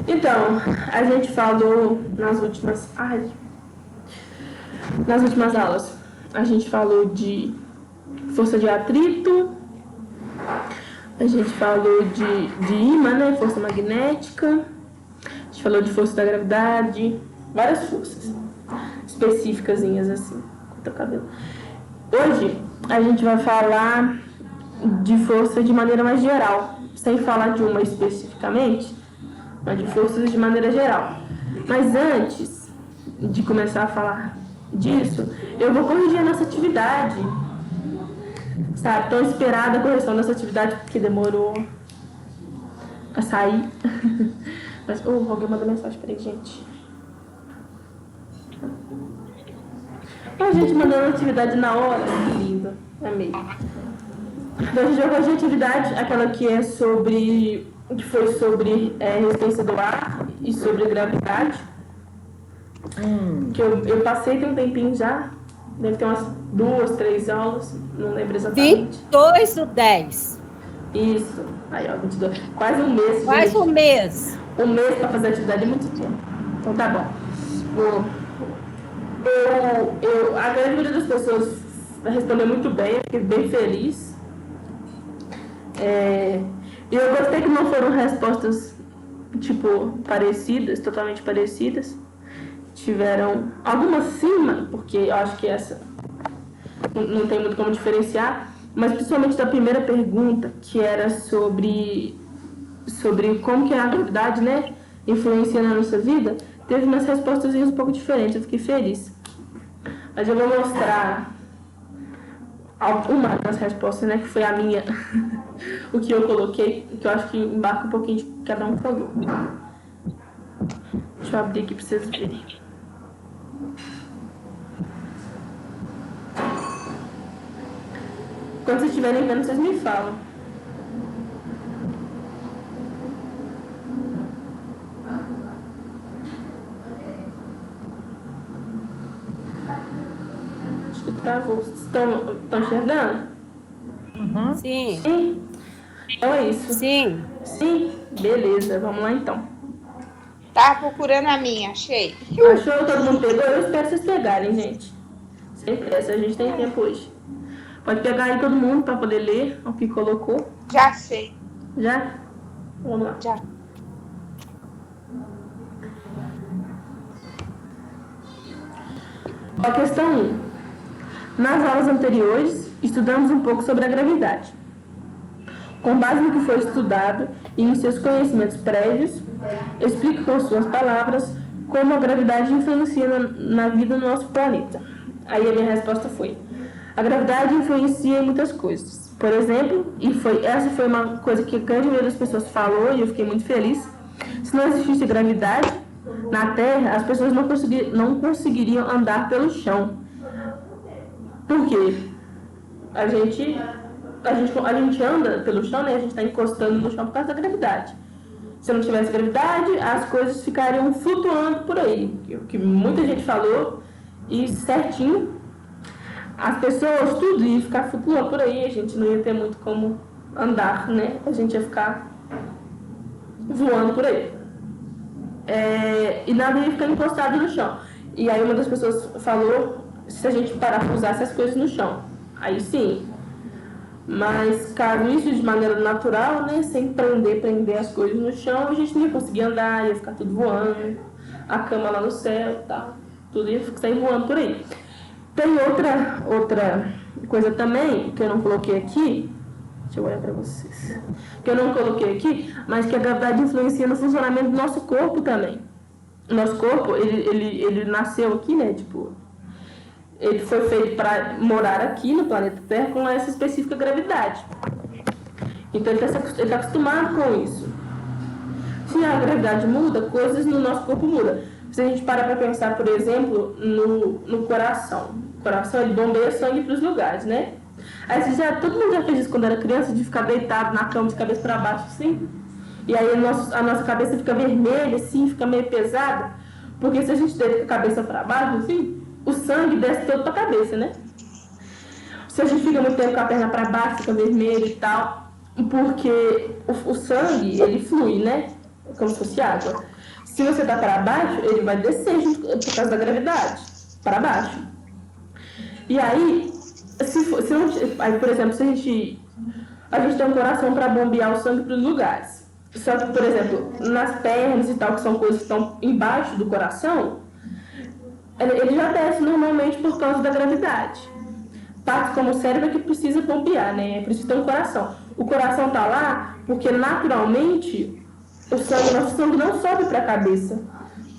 Então, a gente falou nas últimas aulas, a gente falou de força de atrito, a gente falou de ímã, né? Força magnética, a gente falou de força da gravidade, várias forças específicas assim, contra o cabelo. Hoje a gente vai falar de força de maneira mais geral, sem falar de uma especificamente, mas de forças de maneira geral. Mas antes de começar a falar disso, eu vou corrigir a nossa atividade. Sabe, tão esperada a correção dessa atividade porque demorou a sair. Mas, alguém mandou mensagem, peraí, gente. A gente mandando a atividade na hora, que lindo, amei. Então a gente vai corrigir a atividade, aquela que é sobre, que foi sobre resistência do ar e sobre gravidade. Que eu passei tem um tempinho já. Deve ter umas 2, 3 aulas, não lembro exatamente. 22 do 10. Isso. Aí, ó, 22. Quase um mês. Quase gente. um mês. Um mês para fazer atividade é muito tempo. Então tá bom. A grande maioria das pessoas respondeu muito bem, eu fiquei bem feliz. E eu gostei que não foram respostas, tipo, parecidas, totalmente parecidas. Tiveram algumas sim, porque eu acho que essa não tem muito como diferenciar, mas principalmente da primeira pergunta, que era sobre como que a gravidade, né, influencia na nossa vida, teve umas respostas um pouco diferentes, eu fiquei feliz. Mas eu vou mostrar uma das respostas, né, que foi a minha, o que eu coloquei, que eu acho que embarca um pouquinho de cada um falou. Deixa eu abrir aqui para vocês verem. Quando vocês estiverem vendo, vocês me falam. Acho que travou. Estão enxergando? Uhum. Sim. Sim? Então é isso. Sim. Sim? Beleza, vamos lá então. Tá procurando a minha, achei. Achou? Todo mundo pegou? Eu espero vocês pegarem, gente. Sem pressa, a gente tem tempo hoje. Pode pegar aí todo mundo para poder ler o que colocou. Já sei. Já? Vamos lá. Já. A questão 1. Nas aulas anteriores, estudamos um pouco sobre a gravidade. Com base no que foi estudado e em seus conhecimentos prévios, explique com suas palavras como a gravidade influencia na vida do nosso planeta. Aí a minha resposta foi: a gravidade influencia em muitas coisas. Por exemplo, essa foi uma coisa que a grande maioria das pessoas falou e eu fiquei muito feliz. Se não existisse gravidade na Terra, as pessoas não conseguiriam andar pelo chão. Por quê? A gente anda pelo chão, né? A gente está encostando no chão por causa da gravidade. Se não tivesse gravidade, as coisas ficariam flutuando por aí. O que muita gente falou, e certinho, as pessoas, tudo ia ficar flutuando por aí, a gente não ia ter muito como andar, né? A gente ia ficar voando por aí. E nada ia ficar encostado no chão. E aí uma das pessoas falou, se a gente parafusasse as coisas no chão, aí sim. Mas caso isso de maneira natural, né, sem prender as coisas no chão, a gente não ia conseguir andar, ia ficar tudo voando, a cama lá no céu e tal, tudo ia sair voando por aí. Tem outra coisa também, que eu não coloquei aqui, deixa eu olhar para vocês, que eu não coloquei aqui, mas que a gravidade influencia no funcionamento do nosso corpo também. O nosso corpo, ele nasceu aqui, né, tipo, ele foi feito para morar aqui no planeta Terra com essa específica gravidade. Então ele está acostumado com isso. Se a gravidade muda, coisas no nosso corpo mudam. Se a gente parar para pensar, por exemplo, no coração. O coração, ele bombeia sangue para os lugares, né? Aí todo mundo já fez isso quando era criança, de ficar deitado na cama de cabeça para baixo, assim. E aí a nossa cabeça fica vermelha, assim, fica meio pesada. Porque se a gente deita a cabeça para baixo, assim, o sangue desce todo para a cabeça, né? Se a gente fica muito tempo com a perna para baixo, fica vermelho e tal, porque o sangue, ele flui, né? Como se fosse água. Se você está para baixo, ele vai descer por causa da gravidade, para baixo. E aí, aí, por exemplo, se a gente tem um coração para bombear o sangue para os lugares. Só que, por exemplo, nas pernas e tal, que são coisas que estão embaixo do coração, ele já desce normalmente por causa da gravidade. Partes como o cérebro que precisa bombear, né? Precisa ter um coração. O coração tá lá porque naturalmente nosso sangue não sobe para a cabeça.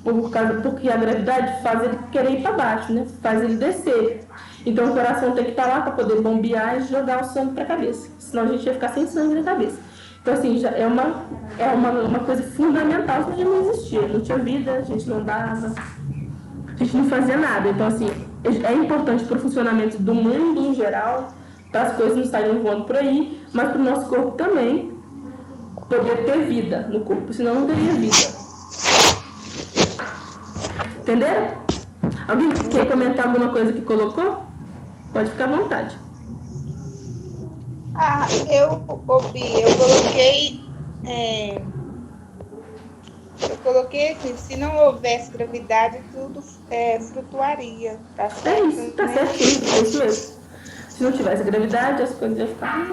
Porque a gravidade faz ele querer ir para baixo, né? Faz ele descer. Então o coração tem que estar lá para poder bombear e jogar o sangue para a cabeça. Senão a gente ia ficar sem sangue na cabeça. Então assim, já é uma coisa fundamental, senão a gente não existia. Não tinha vida, a gente não dava, a gente não fazia nada. Então assim, é importante para o funcionamento do mundo em geral, para as coisas não saírem voando por aí, mas para o nosso corpo também poder ter vida no corpo, senão não teria vida. Entenderam? Alguém quer comentar alguma coisa que colocou? Pode ficar à vontade. Eu coloquei aqui, se não houvesse gravidade, tudo flutuaria. Tá certo? É isso, tá certo, é isso mesmo. Se não tivesse gravidade, as coisas iam ficar...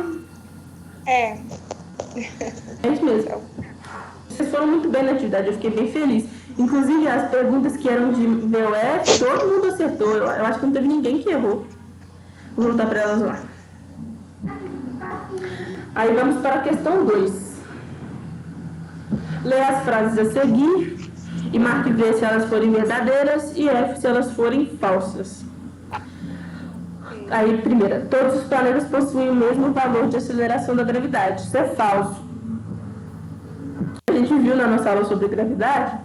É isso mesmo. Vocês foram muito bem na atividade, eu fiquei bem feliz. Inclusive, as perguntas que eram de VOF, todo mundo acertou. Eu acho que não teve ninguém que errou. Vou voltar para elas lá. Aí vamos para a questão 2. Leia as frases a seguir e marque V se elas forem verdadeiras e F se elas forem falsas. Aí, primeira, todos os planetas possuem o mesmo valor de aceleração da gravidade. Isso é falso. A gente viu na nossa aula sobre gravidade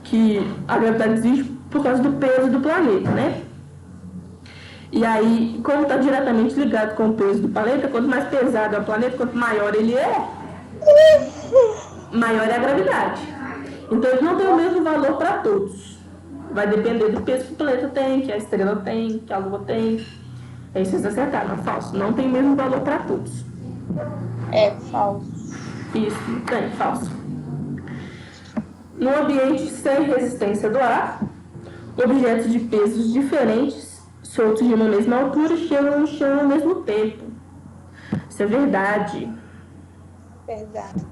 que a gravidade existe por causa do peso do planeta, né? E aí, como está diretamente ligado com o peso do planeta, quanto mais pesado é o planeta, quanto maior ele é, maior é a gravidade. Então, ele não tem o mesmo valor para todos. Vai depender do peso que o planeta tem, que a estrela tem, que a lua tem. Aí vocês acertaram, é falso. Não tem o mesmo valor para todos. É falso. Isso, tem, falso. No ambiente sem resistência do ar, objetos de pesos diferentes, soltos de uma mesma altura, chegam no chão ao mesmo tempo. Isso é verdade. Verdade.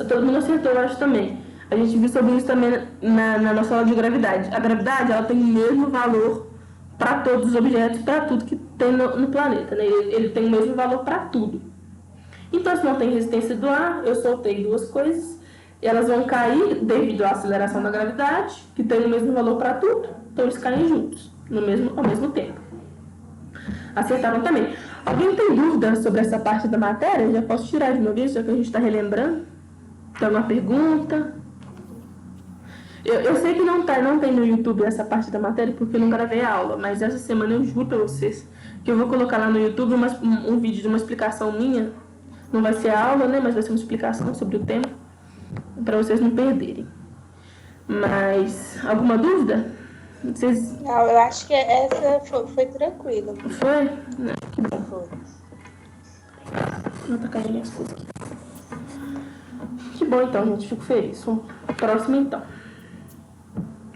Todo mundo acertou, eu acho também. A gente viu sobre isso também na nossa aula de gravidade. A gravidade, ela tem o mesmo valor para todos os objetos, para tudo que tem no planeta, né? Ele tem o mesmo valor para tudo. Então, se não tem resistência do ar, eu soltei duas coisas, e elas vão cair devido à aceleração da gravidade, que tem o mesmo valor para tudo, então eles caem juntos, ao mesmo tempo. Acertaram também. Alguém tem dúvida sobre essa parte da matéria? Já posso tirar de uma vez, já que a gente está relembrando? Tem alguma pergunta? Eu sei que não tem no YouTube essa parte da matéria, porque eu não gravei a aula, mas essa semana eu juro para vocês que eu vou colocar lá no YouTube um vídeo de uma explicação minha. Não vai ser a aula, né? Mas vai ser uma explicação sobre o tema, para vocês não perderem. Mas, alguma dúvida? Vocês... Não, eu acho que essa foi tranquila. Foi? Não, que bom. Foi. Vou tacar minhas coisas aqui. Que bom, então, gente. Fico feliz. Próximo, então.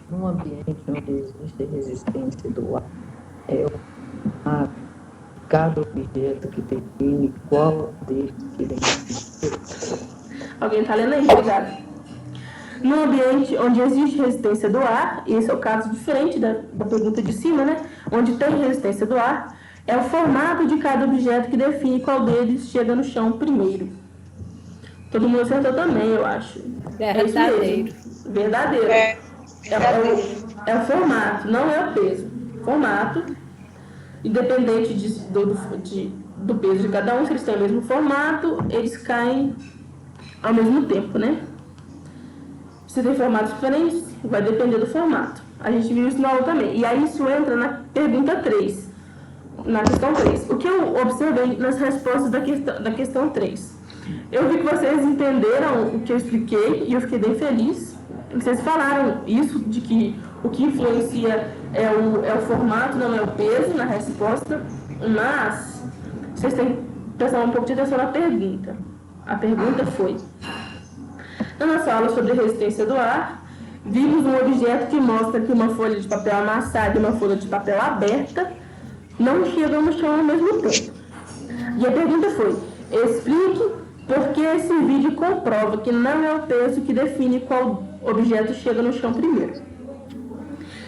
Num ambiente onde existe resistência do ar, é o ar. Cada objeto que define qual deles que identifica. Alguém está lendo aí? Obrigada. Num ambiente onde existe resistência do ar, e esse é o caso diferente da pergunta de cima, né? Onde tem resistência do ar, é o formato de cada objeto que define qual deles chega no chão primeiro. Todo mundo acertou também, eu acho. Verdadeiro. Verdadeiro. É o formato, não é o peso. Formato. Independente do peso de cada um, se eles têm o mesmo formato, eles caem ao mesmo tempo, né? Se tem formatos diferentes, vai depender do formato. A gente viu isso na aula também. E aí isso entra na pergunta 3, na questão 3. O que eu observei nas respostas da questão 3? Eu vi que vocês entenderam o que eu expliquei e eu fiquei bem feliz. Vocês falaram isso, de que o que influencia é o formato, não é o peso na resposta, mas vocês têm que prestar um pouco de atenção na pergunta. A pergunta foi: Na nossa aula sobre resistência do ar, vimos um objeto que mostra que uma folha de papel amassada e uma folha de papel aberta não chegam no chão ao mesmo tempo. E a pergunta foi: explique por que esse vídeo comprova que não é o peso que define qual objeto chega no chão primeiro.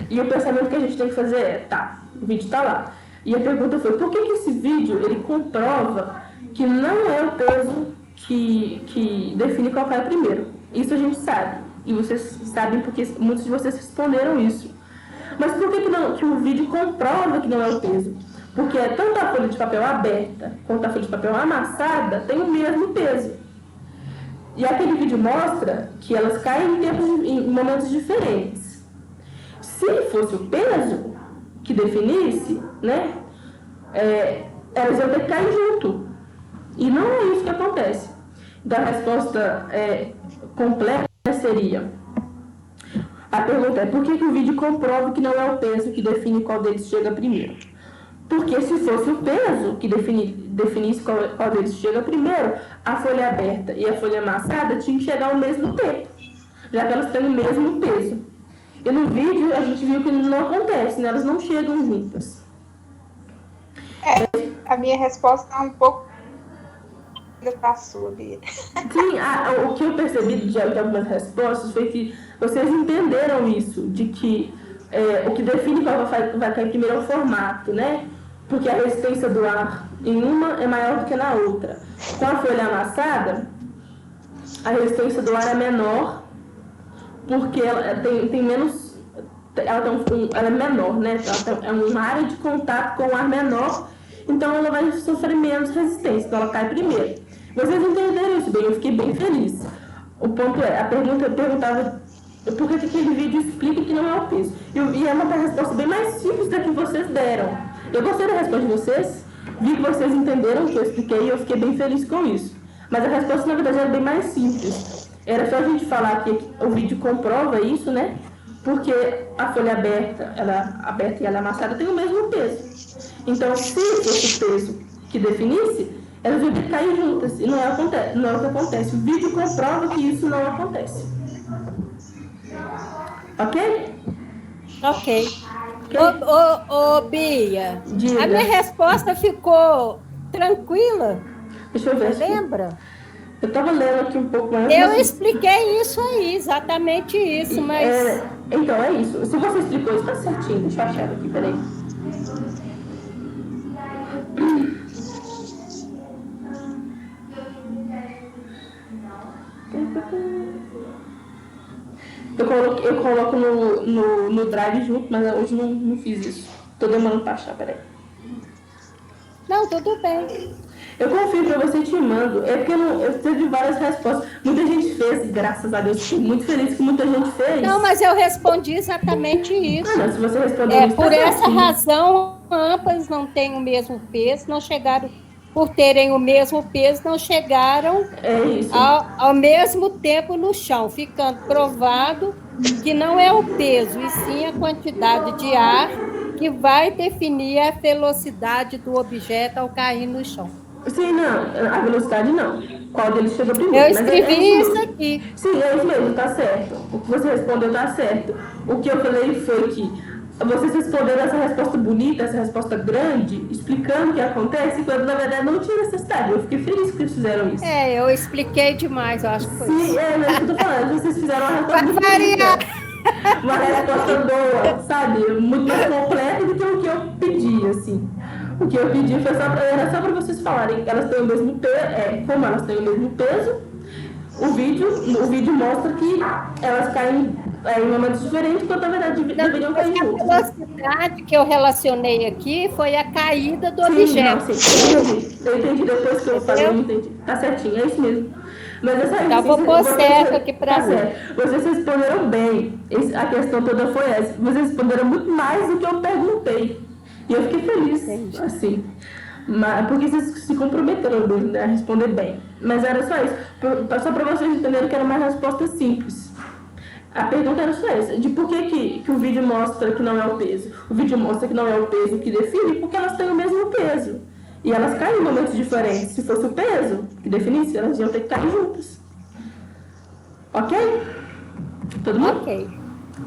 E o pensamento que a gente tem que fazer é: tá, o vídeo está lá. E a pergunta foi: por que esse vídeo ele comprova que não é o peso que define qual cai primeiro? Isso a gente sabe. E vocês sabem porque muitos de vocês responderam isso. Mas por que o vídeo comprova que não é o peso? Porque tanto a folha de papel aberta quanto a folha de papel amassada tem o mesmo peso. E aquele vídeo mostra que elas caem em momentos diferentes. Se fosse o peso que definisse, né, elas iam ter que cair junto. E não é isso que acontece. Então a resposta completa seria: a pergunta é: por que o vídeo comprova que não é o peso que define qual deles chega primeiro? Porque se fosse o peso que definisse qual deles chega primeiro, a folha aberta e a folha amassada tinham que chegar ao mesmo tempo, já que elas têm o mesmo peso. E no vídeo a gente viu que não acontece, né? Elas não chegam juntas. A minha resposta é um pouco da sua, Bia. Sim, o que eu percebi de algumas respostas foi que vocês entenderam isso, de que o que define qual vai cair primeiro é o formato, né? Porque a resistência do ar em uma é maior do que na outra. Com a folha amassada, a resistência do ar é menor, porque ela tem menos. Ela é menor, né? É uma área de contato com o ar menor, então ela vai sofrer menos resistência, então ela cai primeiro. Vocês entenderam isso bem, eu fiquei bem feliz. O ponto é, a pergunta perguntava por que aquele vídeo explica que não é o peso. E é uma resposta bem mais simples da que vocês deram. Eu gostei da resposta de vocês, vi que vocês entenderam o que eu expliquei e eu fiquei bem feliz com isso. Mas a resposta, na verdade, era bem mais simples. Era só a gente falar que o vídeo comprova isso, né? Porque a folha aberta e ela amassada tem o mesmo peso. Então, se fosse o peso que definisse, elas iam cair juntas. E não é o que acontece. O vídeo comprova que isso não acontece. Ok? Ok. Bia, Diga. a minha resposta ficou tranquila. Deixa eu ver. Lembra? Eu estava lendo aqui um pouco mais. Eu expliquei isso aí, exatamente isso, mas... Então, é isso. Se você explicou isso, está certinho. Deixa eu achar aqui, peraí. Eu coloco no Drive junto, mas hoje não fiz isso. Tô demorando para achar, peraí. Não, tudo bem. Eu confio pra você e te mando. É porque eu teve várias respostas. Muita gente fez, graças a Deus. Fiquei muito feliz que muita gente fez. Não, mas eu respondi exatamente isso. Não, se você respondeu isso, por tá essa certinho. razão, ambas não têm o mesmo peso, não chegaram, por terem o mesmo peso, não chegaram ao mesmo tempo no chão, ficando provado que não é o peso, e sim a quantidade de ar que vai definir a velocidade do objeto ao cair no chão. Sim, não, a velocidade não. Qual deles chega primeiro? Eu escrevi isso aqui. Sim, é isso mesmo, tá certo. O que você respondeu tá certo. O que eu falei foi que vocês responderam essa resposta bonita, essa resposta grande, explicando o que acontece, quando na verdade não tinha necessidade. Eu fiquei feliz que vocês fizeram isso. Eu expliquei demais, eu acho que foi isso. Sim, mas é o que eu tô falando, vocês fizeram uma resposta muito bonita. Uma resposta boa, sabe? Muito mais completa do que o que eu pedi, assim. O que eu pedi era só para vocês falarem que elas têm o mesmo peso, como elas têm o mesmo peso, o vídeo mostra que elas caem em momentos diferentes, quando na verdade deveriam cair juntas. A velocidade que eu relacionei aqui foi a caída do objeto. Eu entendi depois que eu falei, eu entendi. Tá certinho, é isso mesmo. Mas essa Então, vou pôr certo aqui para mim. Vocês responderam bem. A questão toda foi essa. Vocês responderam muito mais do que eu perguntei. E eu fiquei feliz, assim. Porque vocês se comprometeram a responder bem. Mas era só isso. Só para vocês entenderem que era uma resposta simples. A pergunta era só essa. De por que o vídeo mostra que não é o peso? O vídeo mostra que não é o peso que define, porque elas têm o mesmo peso. E elas caem em momentos diferentes. Se fosse o peso que definisse, elas iam ter que cair juntas. Ok? Todo mundo? Ok.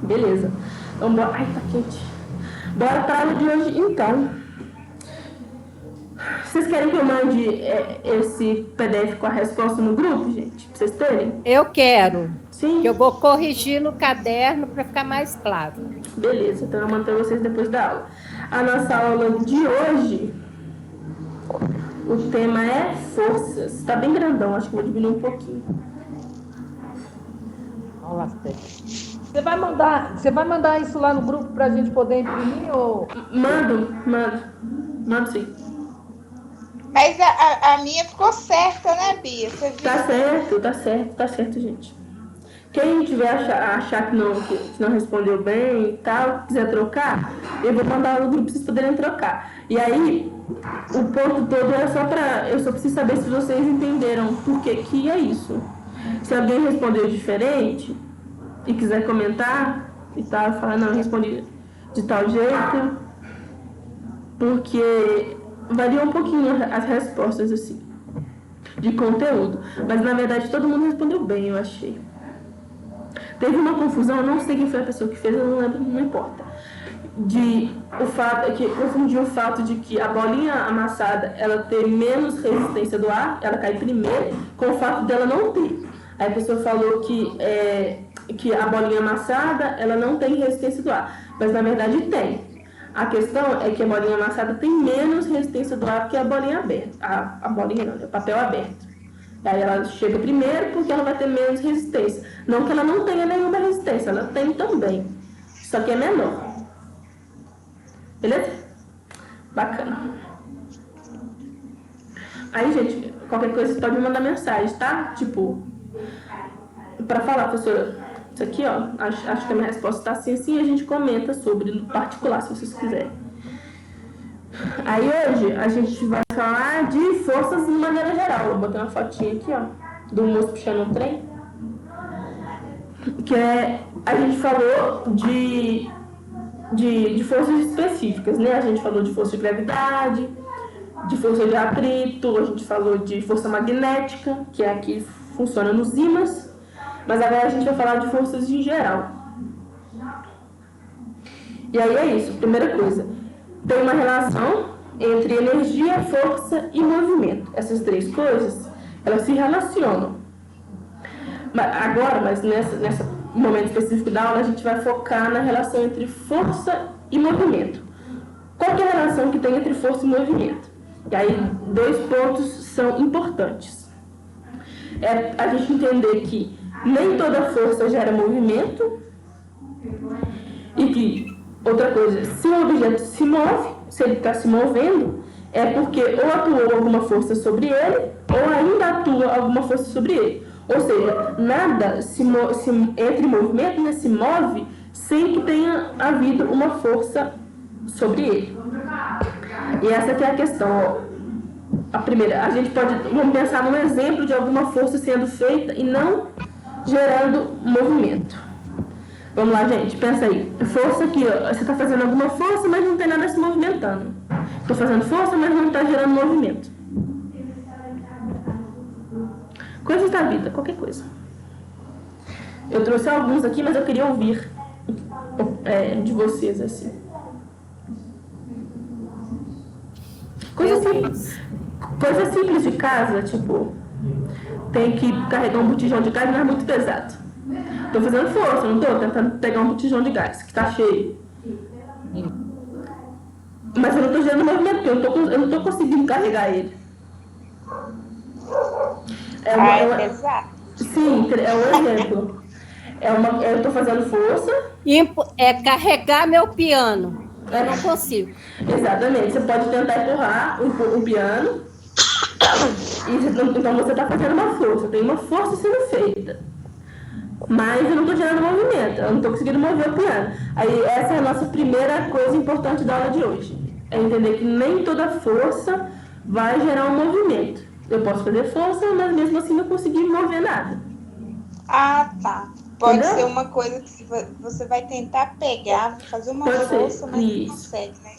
Beleza. Então, bora. Ai, tá quente. Bora para a aula de hoje, então. Vocês querem que eu mande esse PDF com a resposta no grupo, gente? Pra vocês terem? Eu quero. Sim. Que eu vou corrigir no caderno para ficar mais claro. Beleza, então eu mando para vocês depois da aula. A nossa aula de hoje, o tema é forças. Tá bem grandão, acho que vou diminuir um pouquinho. Aula 7. Você vai mandar isso lá no grupo para a gente poder imprimir? Ou... Mando sim. Mas a minha ficou certa, né, Bia? Você viu? Tá certo, gente. Quem tiver achar que não respondeu bem e tal, quiser trocar, eu vou mandar no grupo para vocês poderem trocar. E aí, o ponto todo é só eu só preciso saber se vocês entenderam por que é isso. Se alguém respondeu diferente e quiser comentar e tal, falar, não, eu respondi de tal jeito, porque varia um pouquinho as respostas, assim, de conteúdo. Mas, na verdade, todo mundo respondeu bem, eu achei. Teve uma confusão, eu não sei quem foi a pessoa que fez, eu não lembro, não importa. Confundiu o fato de que a bolinha amassada, ela ter menos resistência do ar, ela cai primeiro, com o fato dela não ter. Aí a pessoa falou que a bolinha amassada, ela não tem resistência do ar, mas na verdade tem. A questão é que a bolinha amassada tem menos resistência do ar que a bolinha aberta. A bolinha não, é o papel aberto. Aí ela chega primeiro porque ela vai ter menos resistência. Não que ela não tenha nenhuma resistência, ela tem também. Só que é menor. Beleza? Bacana. Aí, gente, qualquer coisa você pode me mandar mensagem, tá? Tipo, pra falar, professora, isso aqui, ó, acho que a minha resposta tá assim, a gente comenta sobre no particular, se vocês quiserem. Aí hoje a gente vai falar de forças de maneira geral. Eu botei uma fotinha aqui, ó, do moço puxando um trem. Que a gente falou de forças específicas, né? A gente falou de força de gravidade, de força de atrito, a gente falou de força magnética, que é a que funciona nos ímãs. Mas agora a gente vai falar de forças em geral. E aí é isso, primeira coisa. Tem uma relação entre energia, força e movimento. Essas três coisas, elas se relacionam. Mas nesse momento específico da aula, a gente vai focar na relação entre força e movimento. Qual que é a relação que tem entre força e movimento? E aí, 2 pontos são importantes. É a gente entender que nem toda força gera movimento e que, outra coisa, se o objeto se move, se ele está se movendo, é porque ou atuou alguma força sobre ele, ou ainda atua alguma força sobre ele. Ou seja, nada entra em movimento, né, se move, sem que tenha havido uma força sobre ele. E essa que é a questão. A primeira, vamos pensar num exemplo de alguma força sendo feita e não gerando movimento. Vamos lá, gente, pensa aí. Força aqui, ó, você está fazendo alguma força, mas não tem nada se movimentando. Estou fazendo força, mas não está gerando movimento. Coisas da vida, qualquer coisa. Eu trouxe alguns aqui, mas eu queria ouvir de vocês, assim. Coisa simples de casa, tipo, tem que carregar um botijão de gás, não é muito pesado. Estou fazendo força, não estou tentando pegar um botijão de gás, que está cheio. Mas eu não estou gerando movimento, porque eu não estou conseguindo carregar ele. Pesado. Sim, é um exemplo. Eu estou fazendo força. É carregar meu piano. Eu não consigo. Exatamente. Você pode tentar empurrar o piano. Então você está fazendo uma força. Tem uma força sendo feita. Mas eu não estou gerando movimento. Eu não estou conseguindo mover o piano. Aí essa é a nossa primeira coisa importante da aula de hoje. É entender que nem toda força vai gerar um movimento. Eu posso fazer força, mas mesmo assim não conseguir mover nada. Ah, tá. Pode Entendeu? ser uma coisa que você vai tentar pegar, fazer uma força, mas não consegue, né?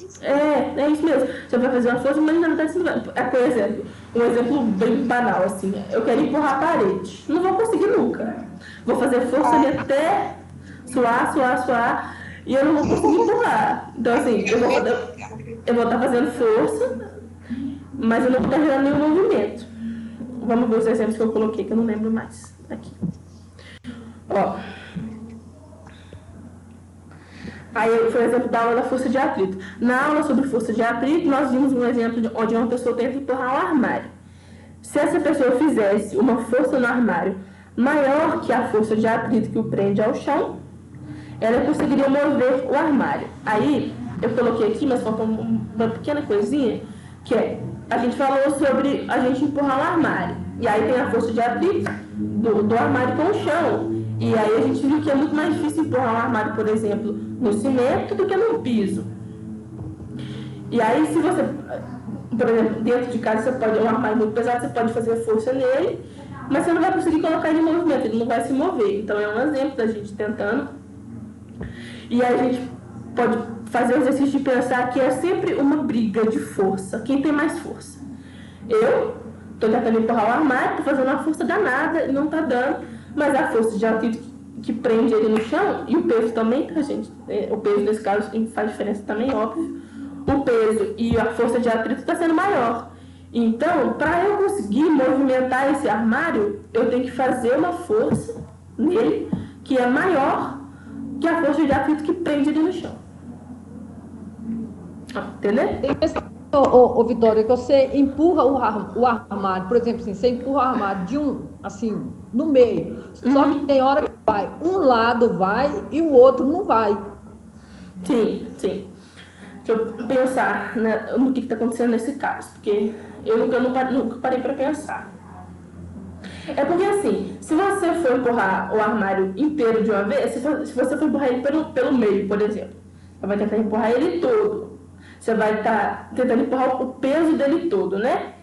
É isso mesmo. Você vai fazer uma força, mas ainda não está conseguindo. Por exemplo, um exemplo bem banal, assim. Eu quero empurrar a parede. Não vou conseguir nunca. nunca. Vou fazer força ali até suar, e eu não vou conseguir empurrar. Então, assim, eu vou estar fazendo força, mas eu não vou estar gerando nenhum movimento. Vamos ver os exemplos que eu coloquei, que eu não lembro mais. Aqui. Ó. Aí foi o exemplo da aula da força de atrito. Na aula sobre força de atrito, nós vimos um exemplo onde uma pessoa tenta empurrar um armário. Se essa pessoa fizesse uma força no armário maior que a força de atrito que o prende ao chão, ela conseguiria mover o armário. Aí, eu coloquei aqui, mas faltou uma pequena coisinha, que é, a gente falou sobre a gente empurrar um armário. E aí tem a força de atrito do armário com o chão. E aí a gente viu que é muito mais difícil empurrar um armário, por exemplo, no cimento do que no piso. E aí, se você, por exemplo, dentro de casa, você pode, um armário muito pesado, você pode fazer força nele, mas você não vai conseguir colocar ele em movimento, ele não vai se mover. Então, é um exemplo da gente tentando. E aí a gente pode fazer o exercício de pensar que é sempre uma briga de força. Quem tem mais força? Eu estou tentando empurrar o armário, estou fazendo uma força danada e não está dando. Mas a força de atrito que prende ele no chão, e o peso também, tá, gente? O peso, nesse caso, faz diferença também, óbvio. O peso e a força de atrito está sendo maior. Então, para eu conseguir movimentar esse armário, eu tenho que fazer uma força nele que é maior que a força de atrito que prende ele no chão. Entendeu? Tem pessoa, Vitória, que você empurra o armário, por exemplo, assim, você empurra o armário de assim, no meio. Só que tem hora que vai, um lado vai e o outro não vai. Sim. Deixa eu pensar, né, no que está acontecendo nesse caso, porque eu nunca parei para pensar. É porque assim, se você for empurrar o armário inteiro de uma vez, se você for empurrar ele pelo meio, por exemplo, você vai tentar empurrar ele todo. Você vai estar tentando empurrar o peso dele todo, né?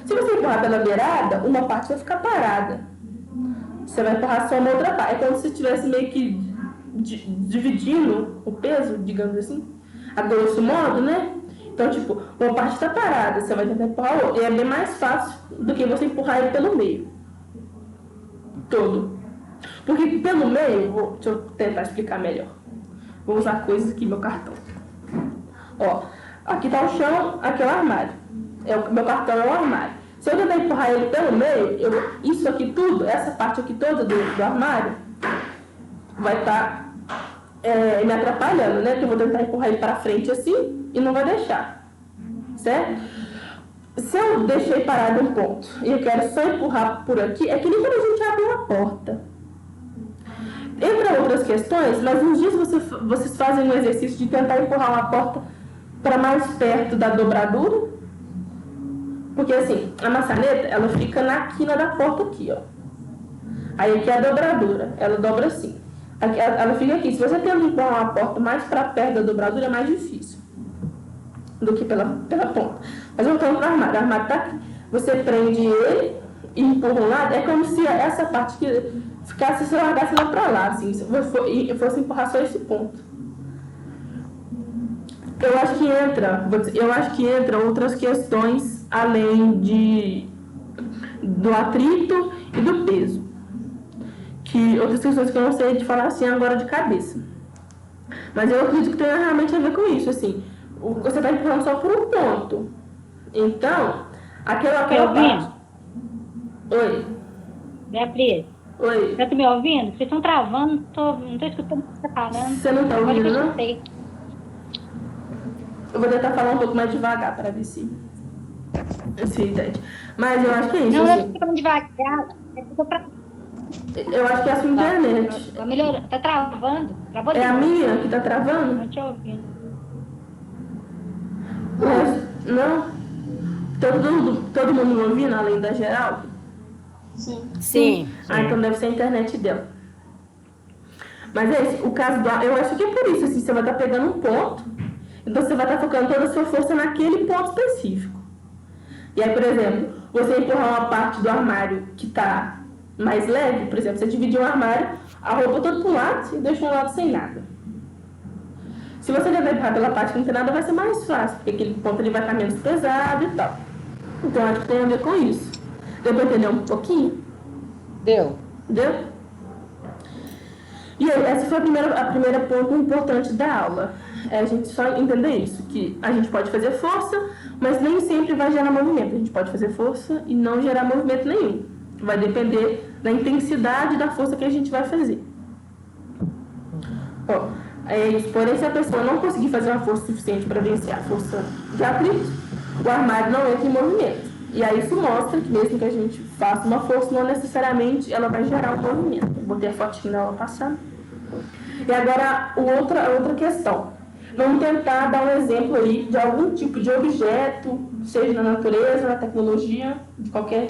Se você empurrar pela beirada, uma parte vai ficar parada. Você vai empurrar só uma outra parte. É como se estivesse meio que dividindo o peso, digamos assim, a grosso modo, né? Então, tipo, uma parte está parada, você vai tentar empurrar a outra. E é bem mais fácil do que você empurrar ele pelo meio. Todo. Porque pelo meio, deixa eu tentar explicar melhor. Vou usar coisas aqui no meu cartão. Ó, aqui está o chão, aqui é o armário. Meu cartão é o armário. Se eu tentar empurrar ele pelo meio, isso aqui tudo, essa parte aqui toda do armário, vai estar me atrapalhando, né? Porque eu vou tentar empurrar ele para frente assim e não vai deixar. Certo? Se eu deixei parado um ponto e eu quero só empurrar por aqui, é que nem quando a gente abre uma porta. Entre outras questões, mas uns dias vocês fazem um exercício de tentar empurrar uma porta para mais perto da dobradura. Porque assim, a maçaneta, ela fica na quina da porta aqui, ó. Aí aqui é a dobradura, ela dobra assim. Aqui, ela fica aqui. Se você tenta empurrar uma porta mais para perto da dobradura, é mais difícil do que pela ponta. Mas voltando para o armário tá aqui. Você prende ele e empurra um lado, é como se essa parte que ficasse, se eu largasse lá para lá, assim, e fosse empurrar só esse ponto. Eu acho que entra outras questões além do atrito e do peso. Outras questões que eu não sei de falar assim agora de cabeça. Mas eu acredito que tem realmente a ver com isso, assim. Você está empurrando só por um ponto. Então, aquela parte... Oi. Beatriz. Oi. Você está me ouvindo? Vocês estão travando, não estou escutando o que você está falando. Você não está ouvindo, não? Escutei. Eu vou tentar falar um pouco mais devagar para ver se entende. Mas eu acho que é isso. Não, assim. eu estou falando devagar. Eu acho que é a sua internet. Está melhorando. Está travando. Travou É a minha que está travando? Não te ouvindo. Mas, não? Todo mundo me ouvindo, além da Geraldo? Sim. Então deve ser a internet dela. Mas é isso, o caso eu acho que é por isso, assim, você vai estar pegando um ponto, então você vai estar focando toda a sua força naquele ponto específico. E aí, por exemplo, você empurrar uma parte do armário que está mais leve, por exemplo, você dividir um armário, a roupa toda para um lado e deixa um lado sem nada. Se você levar empurrar pela parte que não tem nada, vai ser mais fácil, porque aquele ponto ele vai estar menos pesado e tal. Então, acho que tem a ver com isso. Deu para entender um pouquinho? Deu. Deu? E aí, essa foi a primeira ponto importante da aula. É a gente só entender isso, que a gente pode fazer força, mas nem sempre vai gerar movimento. A gente pode fazer força e não gerar movimento nenhum. Vai depender da intensidade da força que a gente vai fazer. Ó, é isso. Porém, se a pessoa não conseguir fazer uma força suficiente para vencer a força de atrito, o armário não entra em movimento. E aí isso mostra que mesmo que a gente faça uma força, não necessariamente ela vai gerar um movimento. Eu botei a fotinha na aula passada. E agora, outra questão. Vamos tentar dar um exemplo aí de algum tipo de objeto, seja na natureza, na tecnologia, de qualquer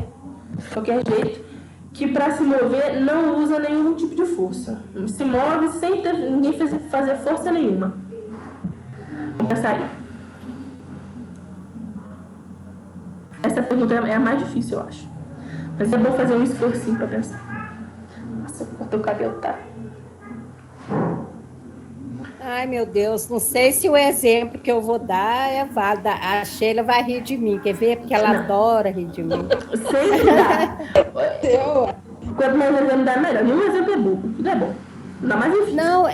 jeito, que para se mover não usa nenhum tipo de força. Se move sem ter ninguém fazer força nenhuma. Vamos pensar aí. Essa pergunta é a mais difícil, eu acho. Mas é bom fazer um esforcinho para pensar. Nossa, o teu cabelo tá... Ai, meu Deus, não sei se o exemplo que eu vou dar é válido. A Sheila vai rir de mim, quer ver? Porque ela adora rir de mim. Sempre dá. Quanto mais exemplo dá, melhor. Nenhum exemplo é burro, tudo é bom. Não, mais difícil. Não,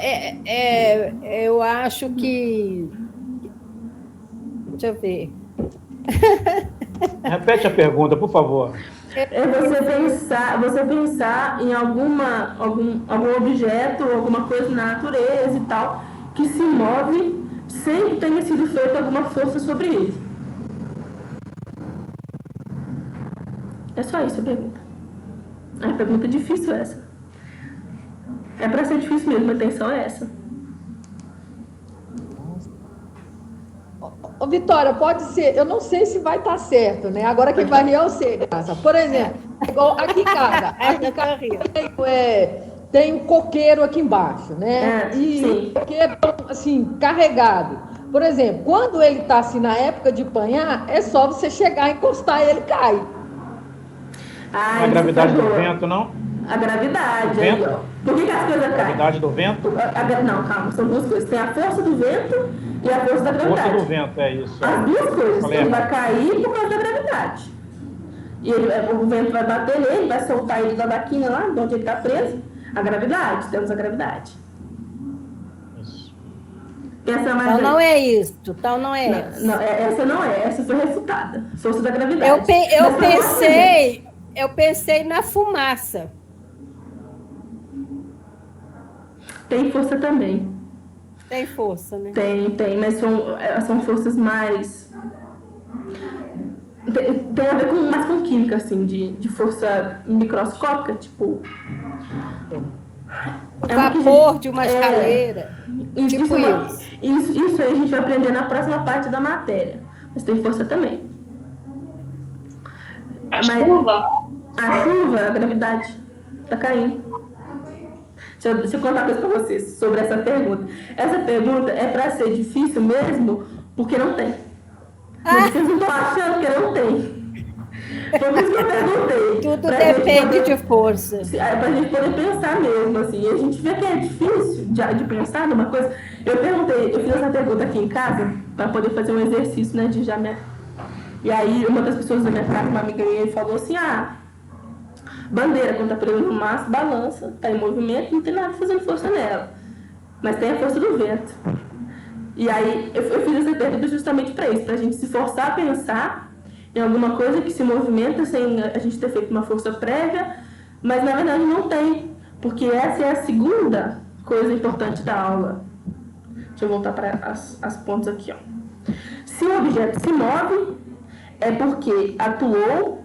eu acho que... Deixa eu ver. Repete a pergunta, por favor. É você pensar em algum objeto, alguma coisa na natureza e tal, que se move sem que tenha sido feita alguma força sobre ele. É só isso a pergunta. É pergunta difícil essa. É para ser difícil mesmo, a intenção é essa. Ô, Vitória, pode ser, eu não sei se vai estar certo, né? Agora quem vai rir é você, Graça. Por exemplo, igual aqui em casa, tem um coqueiro aqui embaixo, né? E o coqueiro, assim, carregado. Por exemplo, quando ele está assim na época de apanhar, é só você chegar, encostar e ele cai. A gravidade do vento, não? A gravidade, aí, ó. Por que as coisas caem? A gravidade do vento? Não, calma, são duas coisas. Tem a força do vento e a força da gravidade. Força do vento, é isso. As duas coisas. Ele vai cair por causa da gravidade. E o vento vai bater nele, vai soltar ele da vaquinha lá, de onde ele está preso. A gravidade, temos a gravidade. Isso. Essa é mais então não é isso, então não é essa. Não, essa não é, essa foi refutada. Força da gravidade. Eu pensei na fumaça. Tem força também. Tem força, né? Tem, mas são forças mais... Tem a ver mais com química, assim, de força microscópica, tipo... O vapor de uma escaleira. Isso aí a gente vai aprender na próxima parte da matéria. Mas tem força também. Chuva? A chuva, a gravidade, tá caindo. Deixa eu contar uma coisa para vocês sobre essa pergunta. Essa pergunta é para ser difícil mesmo, porque não tem. Vocês não estão achando que não tem. Foi por isso que eu perguntei. Tudo depende de força. Para a gente poder pensar mesmo, assim. E a gente vê que é difícil de pensar numa coisa. Eu fiz essa pergunta aqui em casa, para poder fazer um exercício, né, de geometria. E aí, uma das pessoas da minha casa, uma amiga minha, falou assim, bandeira, quando está presa no mastro, balança, está em movimento, não tem nada fazendo força nela. Mas tem a força do vento. E aí, eu fiz essa pergunta justamente para isso, para a gente se forçar a pensar em alguma coisa que se movimenta sem a gente ter feito uma força prévia, mas na verdade não tem, porque essa é a segunda coisa importante da aula. Deixa eu voltar para as pontos aqui, ó. Se o objeto se move, é porque atuou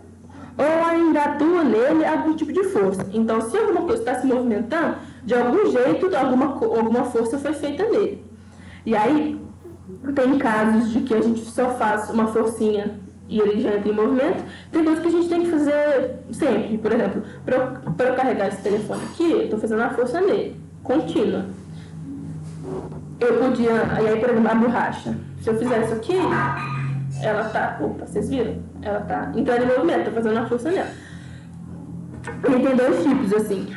ou ainda atua nele algum tipo de força. Então, se alguma coisa está se movimentando, de algum jeito, alguma força foi feita nele. E aí, tem casos de que a gente só faz uma forcinha e ele já entra em movimento. Tem coisas que a gente tem que fazer sempre. Por exemplo, para eu carregar esse telefone aqui, eu estou fazendo uma força nele, contínua. Eu podia, e aí, por exemplo, a borracha. Se eu fizer isso aqui, ela tá, opa, vocês viram? Ela tá entrando em movimento, tô fazendo uma força nela. E tem dois tipos, assim.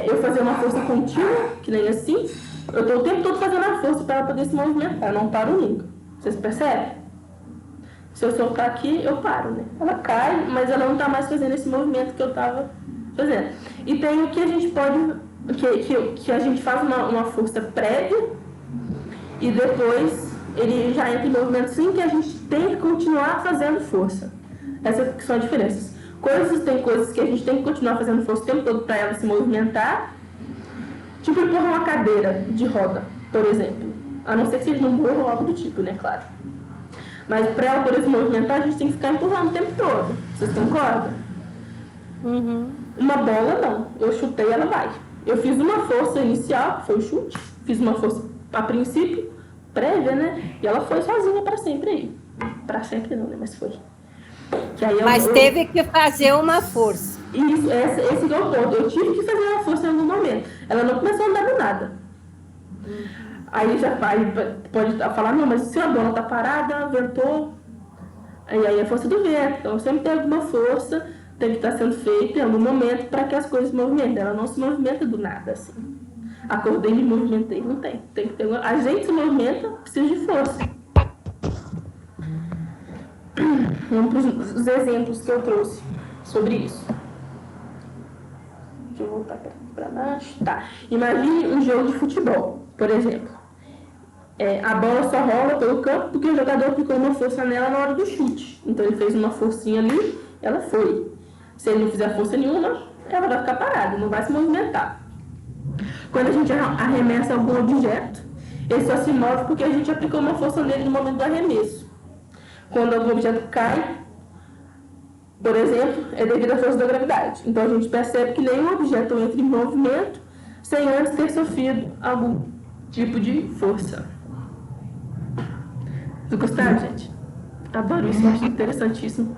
Eu fazer uma força contínua, que nem assim. Eu tô o tempo todo fazendo a força para ela poder se movimentar, não paro nunca. Vocês percebem? Se eu soltar aqui, eu paro, né? Ela cai, mas ela não tá mais fazendo esse movimento que eu tava fazendo. E tem o que a gente pode que a gente faz uma força prévia e depois ele já entra em movimento sim, que a gente tem que continuar fazendo força. Essas são as diferenças. Tem coisas que a gente tem que continuar fazendo força o tempo todo para ela se movimentar, tipo empurrar uma cadeira de roda, por exemplo. A não ser que seja um burro ou algo do tipo, né, claro. Mas para ela poder se movimentar, a gente tem que ficar empurrando o tempo todo. Vocês concordam? Uhum. Uma bola, não. Eu chutei, ela vai. Eu fiz uma força inicial, que foi o chute. Fiz uma força, a princípio, prévia, né? E ela foi sozinha para sempre aí. Para sempre não, né? Mas foi. Mas teve que fazer uma força. Isso, esse é o ponto. Eu tive que fazer uma força em algum momento. Ela não começou a andar do nada. Aí já pode falar, não, mas se a bola tá parada, ventou, aí é a força do vento. Então sempre tem alguma força, tem que estar sendo feita em algum momento para que as coisas se movimentem. Ela não se movimenta do nada, assim. Acordei e me movimentei, não tem. Tem que ter a gente se movimenta, precisa de força. Vamos para os exemplos que eu trouxe sobre isso. Deixa eu voltar para baixo. Tá. Imagine um jogo de futebol, por exemplo. A bola só rola pelo campo porque o jogador aplicou uma força nela na hora do chute. Então ele fez uma forcinha ali, ela foi. Se ele não fizer força nenhuma, ela vai ficar parada, não vai se movimentar. Quando a gente arremessa algum objeto, ele só se move porque a gente aplicou uma força nele no momento do arremesso. Quando algum objeto cai, por exemplo, é devido à força da gravidade. Então a gente percebe que nenhum objeto entra em movimento sem antes ter sofrido algum tipo de força. Vocês gostaram, gente? Adoro isso, eu acho interessantíssimo.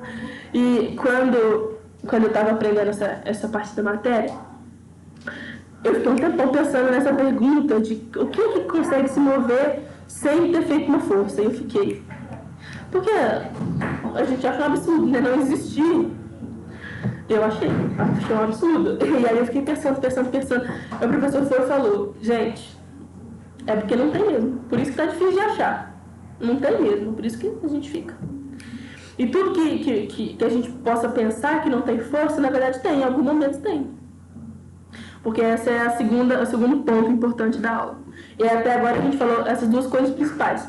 E quando eu estava aprendendo essa parte da matéria, eu fiquei um tempão pensando nessa pergunta de o que consegue se mover sem ter feito uma força. E eu fiquei... Porque a gente acha um absurdo, né? Não existir. Eu achei um absurdo. E aí eu fiquei pensando. O professor foi e falou, gente, é porque não tem mesmo. Por isso que tá difícil de achar. Não tem mesmo, por isso que a gente fica. E tudo que a gente possa pensar que não tem força, na verdade tem, em algum momento tem. Porque essa é o segundo ponto importante da aula. E até agora a gente falou essas duas coisas principais.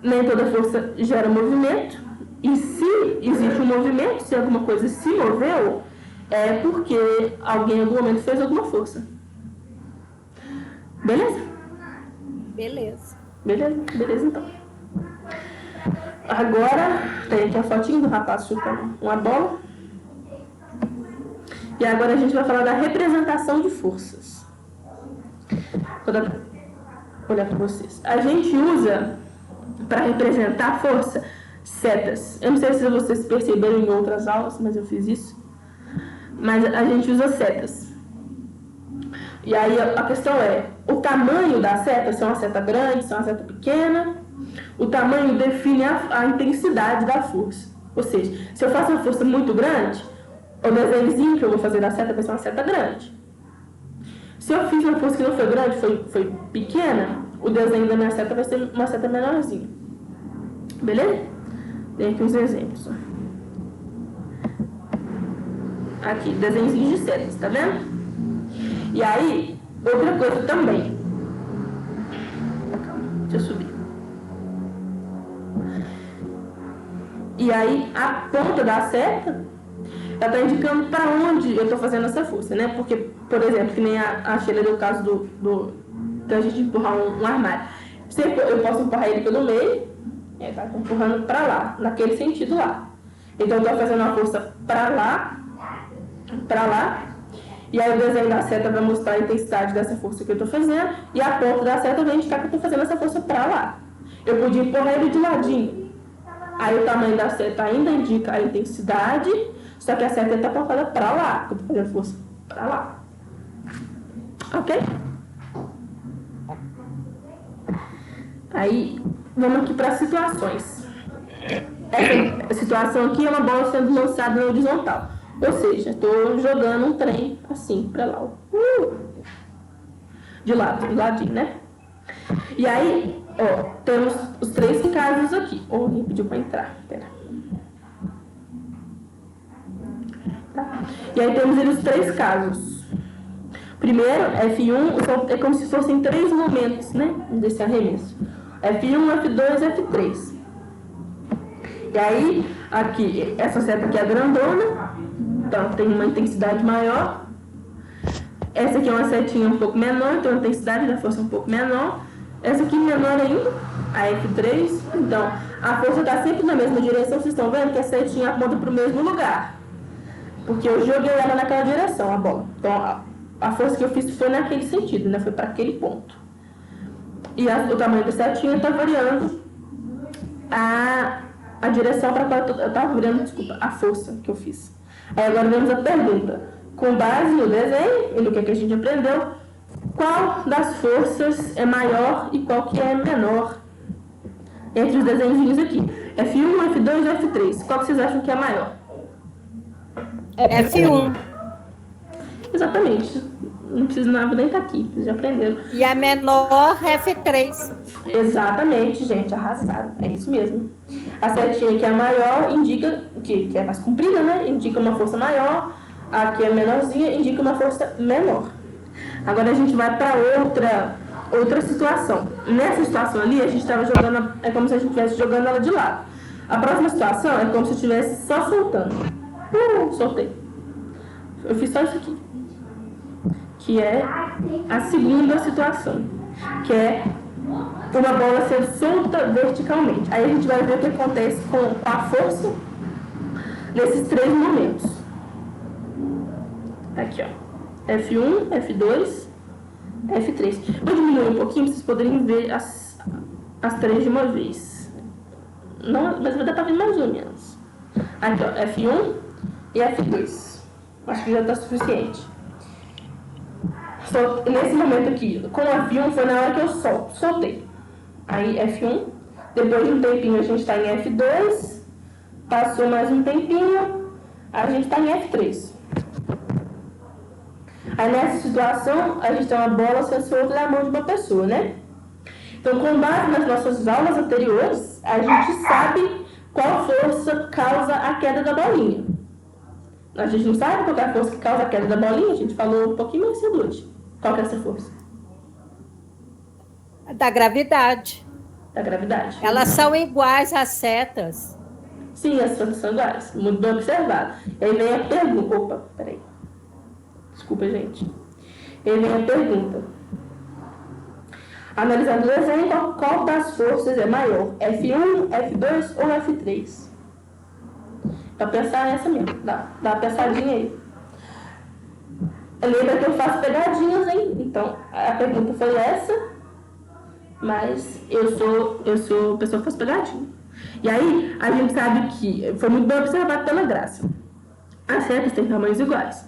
Nem toda força gera movimento, e se existe um movimento, se alguma coisa se moveu, é porque alguém em algum momento fez alguma força. Beleza? Beleza então. Agora, tem aqui a fotinha do rapaz chutando uma bola. E agora a gente vai falar da representação de forças. Vou olhar para vocês. A gente usa, para representar a força, setas. Eu não sei se vocês perceberam em outras aulas, mas eu fiz isso. Mas a gente usa setas. E aí a questão é, o tamanho da seta, se é uma seta grande, se é uma seta pequena, o tamanho define a intensidade da força. Ou seja, se eu faço uma força muito grande, o desenhozinho que eu vou fazer da seta vai ser uma seta grande. Se eu fiz uma força que não foi grande, foi pequena, o desenho da minha seta vai ser uma seta menorzinha. Beleza? Tem aqui uns exemplos. Aqui, desenhozinhos de setas, tá vendo? E aí, outra coisa também. Deixa eu subir. E aí, a ponta da seta, ela está indicando para onde eu estou fazendo essa força, né? Porque, por exemplo, que nem a Sheila deu o caso da gente empurrar um armário. Eu posso empurrar ele pelo meio, tá empurrando para lá, naquele sentido lá. Então, eu estou fazendo uma força para lá, e aí o desenho da seta vai mostrar a intensidade dessa força que eu estou fazendo, e a ponta da seta vai indicar que eu estou fazendo essa força para lá. Eu podia empurrar ele de ladinho. Aí o tamanho da seta ainda indica a intensidade, só que a seta está apontada para lá, que eu estou fazendo força para lá. Ok? Aí, vamos aqui para as situações. Essa situação aqui é uma bola sendo lançada na horizontal. Ou seja, estou jogando um trem assim, para lá. De ladinho, né? E aí, ó, temos os 3 casos aqui. Ele pediu para entrar. Pera. Tá? E aí temos os 3 casos. Primeiro, F1 é como se fossem 3 momentos, né, desse arremesso. F1, F2, F3. E aí, aqui, essa seta aqui é grandona, então tem uma intensidade maior. Essa aqui é uma setinha um pouco menor, então a intensidade da força é um pouco menor. Essa aqui menor ainda, a F3. Então, a força está sempre na mesma direção. Vocês estão vendo que a setinha aponta para o mesmo lugar. Porque eu joguei ela naquela direção, a bola. Então, a força que eu fiz foi naquele sentido, né? Foi para aquele ponto. E o tamanho da setinha está variando a direção para a qual eu estava variando, desculpa, a força que eu fiz. Aí agora vemos a pergunta. Com base no desenho e no que a gente aprendeu, qual das forças é maior e qual que é menor entre os desenhos aqui? F1, F2 e F3. Qual que vocês acham que é maior? F1. Exatamente. Não precisava nem estar aqui, vocês já aprenderam. E a menor, F3. Exatamente, gente, arrasaram. É isso mesmo. A setinha que é maior indica, que é mais comprida, né? Indica uma força maior. A que é menorzinha indica uma força menor. Agora a gente vai para outra situação. Nessa situação ali, a gente estava jogando, é como se a gente estivesse jogando ela de lado. A próxima situação é como se eu estivesse só soltando. Soltei. Eu fiz só isso aqui. Que é a segunda situação. Que é uma bola ser solta verticalmente. Aí a gente vai ver o que acontece com a força nesses 3 momentos. Aqui, ó. F1, F2, F3. Vou diminuir um pouquinho para vocês poderem ver as 3 de uma vez. Não, mas vai dar para ver mais ou menos. Aqui, ó. F1 e F2. Acho que já está suficiente. Nesse momento aqui, com o F1 foi na hora que eu soltei. Aí F1, depois de um tempinho a gente está em F2, passou mais um tempinho, a gente está em F3. Aí nessa situação, a gente tem uma bola sendo solta na mão de uma pessoa, né? Então, com base nas nossas aulas anteriores, a gente sabe qual força causa a queda da bolinha. A gente não sabe qual é a força que causa a queda da bolinha, a gente falou um pouquinho mais cedo hoje. Qual que é essa força? Da gravidade. Da gravidade. Elas são iguais às setas. Sim, as forças são iguais. Muito bem observado. E aí vem a pergunta. Opa, peraí. Desculpa, gente. E aí vem a pergunta. Analisando o desenho, qual das forças é maior? F1, F2 ou F3? Para pensar nessa mesmo. Dá uma pensadinha aí. Lembra que eu faço pegadinhas, hein? Então, a pergunta foi essa, mas eu sou pessoa que faz pegadinha. E aí, a gente sabe que foi muito bem observado pela Graça. As setas têm tamanhos iguais.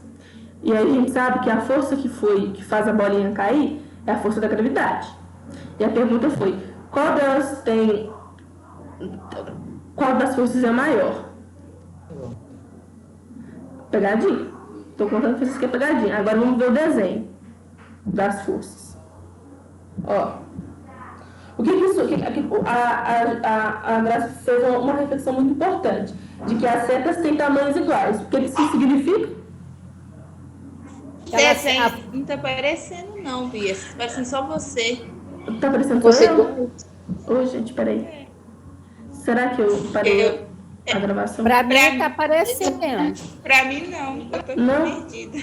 E aí a gente sabe que a força que faz a bolinha cair é a força da gravidade. E a pergunta foi, qual das forças é maior? Pegadinha. Estou contando para vocês que é pegadinha. Agora vamos ver o desenho das forças. Ó. O que isso... A Graça fez uma reflexão muito importante. De que as setas têm tamanhos iguais. O que isso significa? Desenho não está aparecendo não, Bia. Está parecendo só você. Está aparecendo só eu? Ô, gente, peraí. Será que eu parei a gravação? Para mim está aparecendo. Para mim não. Eu estou perdida.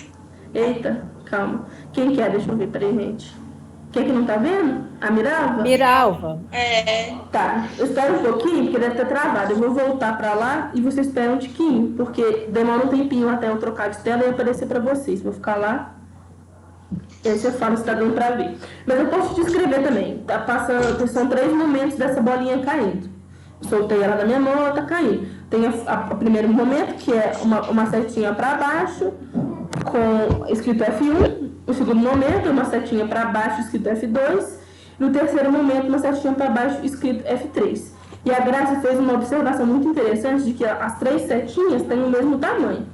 Eita, calma. Quem que é? Deixa eu ver, peraí, gente. Quem que não está vendo? A Miralva? Miralva. É. Tá, eu espero um pouquinho, porque deve ter travado. Eu vou voltar para lá e vocês esperam um tiquinho, porque demora um tempinho até eu trocar de tela e aparecer para vocês. Vou ficar lá. E aí você fala se está dando para ver. Mas eu posso te escrever também. Tá passando, são 3 momentos dessa bolinha caindo. Soltei ela da minha mão, ela está caindo. Tem o primeiro momento, que é uma setinha para baixo, com escrito F1. O segundo momento, uma setinha para baixo, escrito F2. No terceiro momento, uma setinha para baixo, escrito F3. E a Graça fez uma observação muito interessante de que as 3 setinhas têm o mesmo tamanho.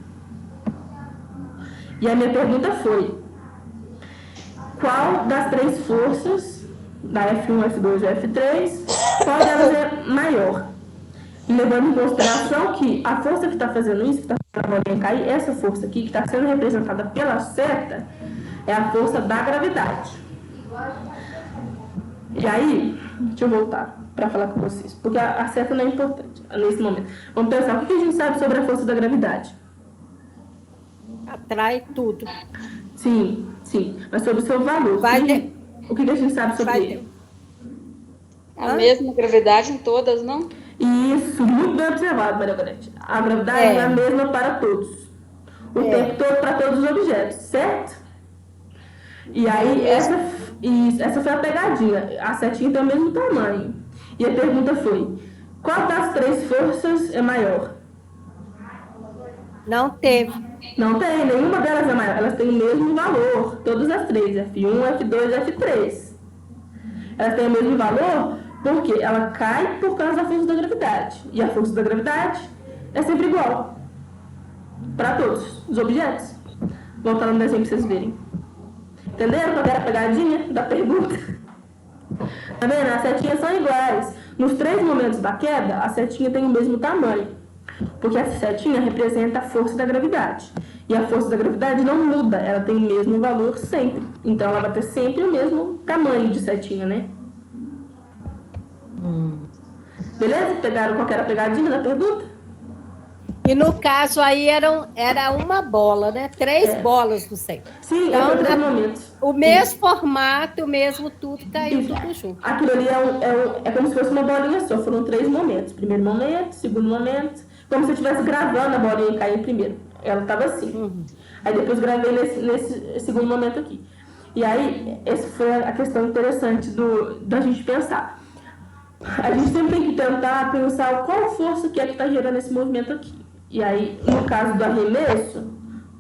E a minha pergunta foi, qual das 3 forças, da F1, F2 e F3, qual delas é maior? Levando em consideração que a força que está fazendo isso, que está fazendo a bolinha cair, essa força aqui, que está sendo representada pela seta, É a força da gravidade. E aí, deixa eu voltar para falar com vocês, porque a seta não é importante nesse momento. Vamos pensar, o que a gente sabe sobre a força da gravidade? Atrai tudo. Sim, mas sobre o seu valor. O que a gente sabe sobre ele? A mesma gravidade em todas, não? Isso, muito bem observado, Maria Gorete. A gravidade é a mesma para todos. O tempo todo para todos os objetos, certo? E aí, essa foi a pegadinha. A setinha tem o mesmo tamanho. E a pergunta foi, qual das 3 forças é maior? Não teve. Não tem, nenhuma delas é maior. Elas têm o mesmo valor, todas as 3, F1, F2 e F3. Elas têm o mesmo valor porque ela cai por causa da força da gravidade. E a força da gravidade é sempre igual para todos os objetos. Voltando no desenho para vocês verem. Entenderam qual era a pegadinha da pergunta? Tá vendo? As setinhas são iguais. Nos 3 momentos da queda, a setinha tem o mesmo tamanho. Porque essa setinha representa a força da gravidade. E a força da gravidade não muda, ela tem o mesmo valor sempre. Então ela vai ter sempre o mesmo tamanho de setinha, né? Beleza? Pegaram qual era a pegadinha da pergunta? E no caso aí era uma bola, né? 3 bolas no centro. Sim, então, 3 momentos. O mesmo formato, o mesmo tudo, caiu tudo junto. Aquilo ali é como se fosse uma bolinha só. Foram 3 momentos. Primeiro momento, segundo momento. Como se eu estivesse gravando a bolinha e cair primeiro. Ela estava assim. Aí depois gravei nesse segundo momento aqui. E aí, essa foi a questão interessante da gente pensar. A gente sempre tem que tentar pensar qual força que está gerando esse movimento aqui. E aí, no caso do arremesso,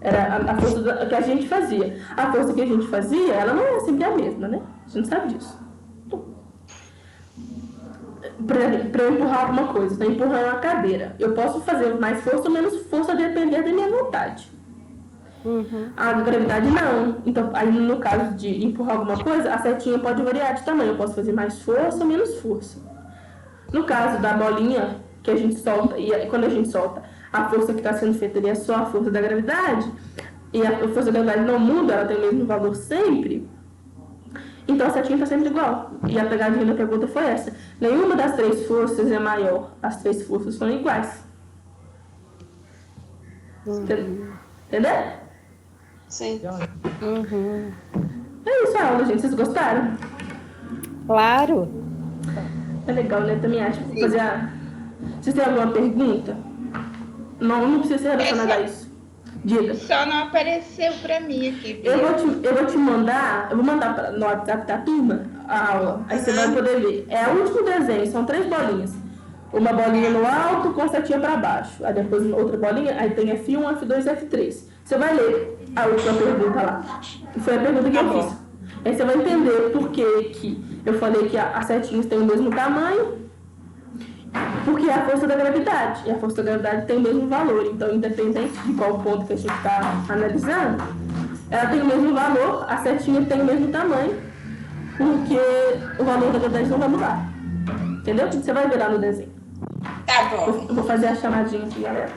era a força que a gente fazia. A força que a gente fazia, ela não é sempre a mesma, né? A gente sabe disso. Para eu empurrar alguma coisa, para empurrar uma cadeira, eu posso fazer mais força ou menos força, depender da minha vontade. A gravidade não. Então, aí no caso de empurrar alguma coisa, a setinha pode variar de tamanho. Eu posso fazer mais força ou menos força. No caso da bolinha que a gente solta, e quando a gente solta, a força que está sendo feita ali é só a força da gravidade, e a força da gravidade não muda, ela tem o mesmo valor sempre, então a setinha está sempre igual. E a pegadinha da pergunta foi essa. Nenhuma das 3 forças é maior. As 3 forças são iguais. Entendeu? Sim. É isso a aula, gente. Vocês gostaram? Claro. É legal, né? Também acho. Vocês têm alguma pergunta? Não precisa ser relacionada a isso. Diga. Só não apareceu para mim aqui. Eu vou te mandar, no WhatsApp da turma, a aula. Aí você vai poder ver. É o último desenho, são 3 bolinhas. Uma bolinha no alto com a setinha para baixo. Aí depois outra bolinha, aí tem F1, F2 e F3. Você vai ler a última pergunta lá. Foi a pergunta que eu fiz. Aí você vai entender por que eu falei que as setinhas têm o mesmo tamanho. Porque é a força da gravidade. E a força da gravidade tem o mesmo valor. Então, independente de qual ponto que a gente está analisando, ela tem o mesmo valor, a setinha tem o mesmo tamanho, porque o valor da gravidade não vai mudar. Entendeu? Você vai ver lá no desenho. Tá bom. Eu vou fazer a chamadinha aqui, galera.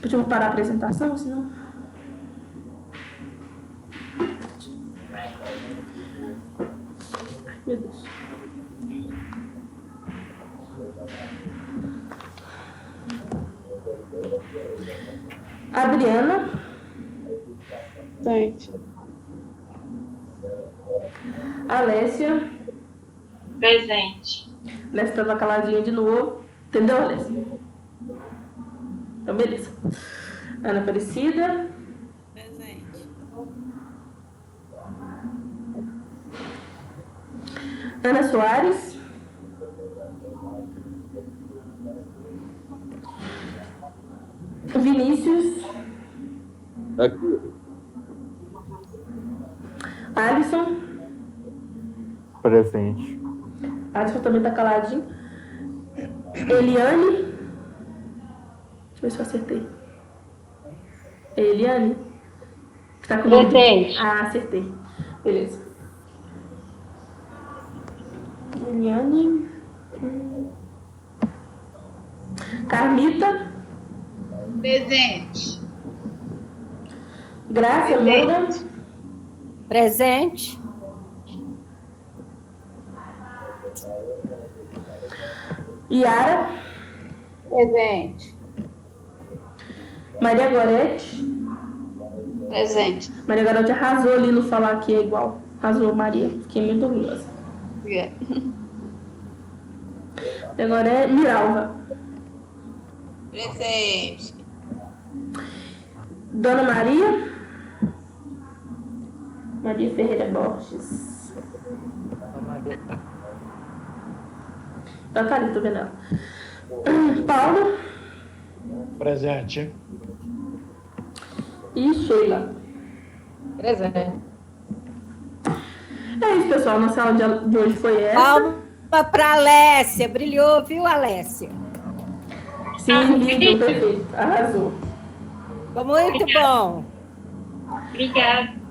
Deixa eu parar a apresentação, senão... Ai, meu Deus. Adriana. Presente. Alessia. Presente. Alessia estava caladinha de novo. Entendeu, Alessia? Então, beleza. Ana Aparecida. Presente. Ana Soares. Vinícius. Aqui. Alisson. Presente. Alisson também está caladinho. Eliane. Deixa eu ver se eu acertei. Eliane. Tá com Presente. Ah, acertei. Beleza. Eliane. Carmita. Presente. Graça Moura. Presente. Yara. Presente. Maria Gorete. Presente. Maria Gorete arrasou ali no falar que é igual. Arrasou, Maria. Fiquei muito orgulhosa. E agora é Miralva. Presente. Dona Maria. Maria Ferreira Borges. Ela tá ali, tô vendo ela. Paulo. Presente. E Sheila. Presente. É isso, pessoal. Nossa aula de hoje foi essa. Palma para Alessia. Brilhou, viu, Alessia? Sim, lindo, perfeito. Arrasou. Ficou muito bom. Obrigada.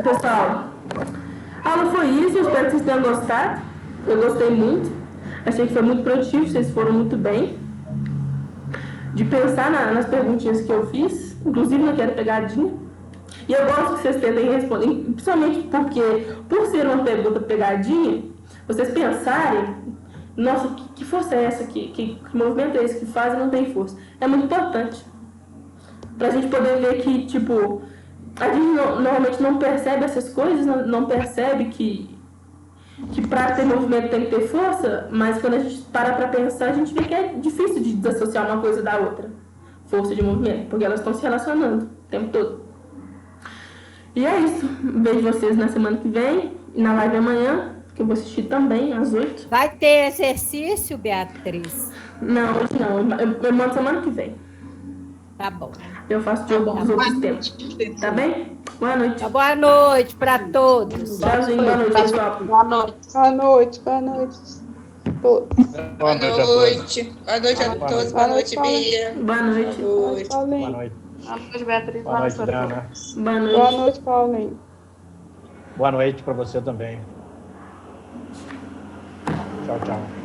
Pessoal, a aula foi isso. Eu espero que vocês tenham gostado. Eu gostei muito. Achei que foi muito produtivo. Vocês foram muito bem. De pensar nas perguntinhas que eu fiz. Inclusive, não quero pegadinha. E eu gosto que vocês tentem responder. Principalmente porque, por ser uma pergunta pegadinha, vocês pensarem: nossa, que força é essa aqui? Que movimento é esse que faz e não tem força? É muito importante. Pra gente poder ver que, tipo, a gente normalmente não percebe essas coisas, não percebe que para ter movimento tem que ter força, mas quando a gente para pra pensar, a gente vê que é difícil de desassociar uma coisa da outra. Força de movimento, porque elas estão se relacionando o tempo todo. E é isso. Vejo vocês na semana que vem, e na live amanhã, que eu vou assistir também, às 8. Vai ter exercício, Beatriz? Não, hoje não. Eu mando semana que vem. Tá bom. Eu faço de alguns outros tempos. Tá bem? Boa noite. Tá, boa noite para todos. Tchauzinho, boa noite, pessoal. Boa noite. Boa noite, boa noite. Todos. Boa noite a todos. Boa noite a todos. Boa noite, Bia. Boa noite. Boa noite. Boa noite. Boa noite, Beatriz. Boa noite, Dana. Boa noite. Boa noite, Paulinho. Boa noite para você também. Tchau, tchau.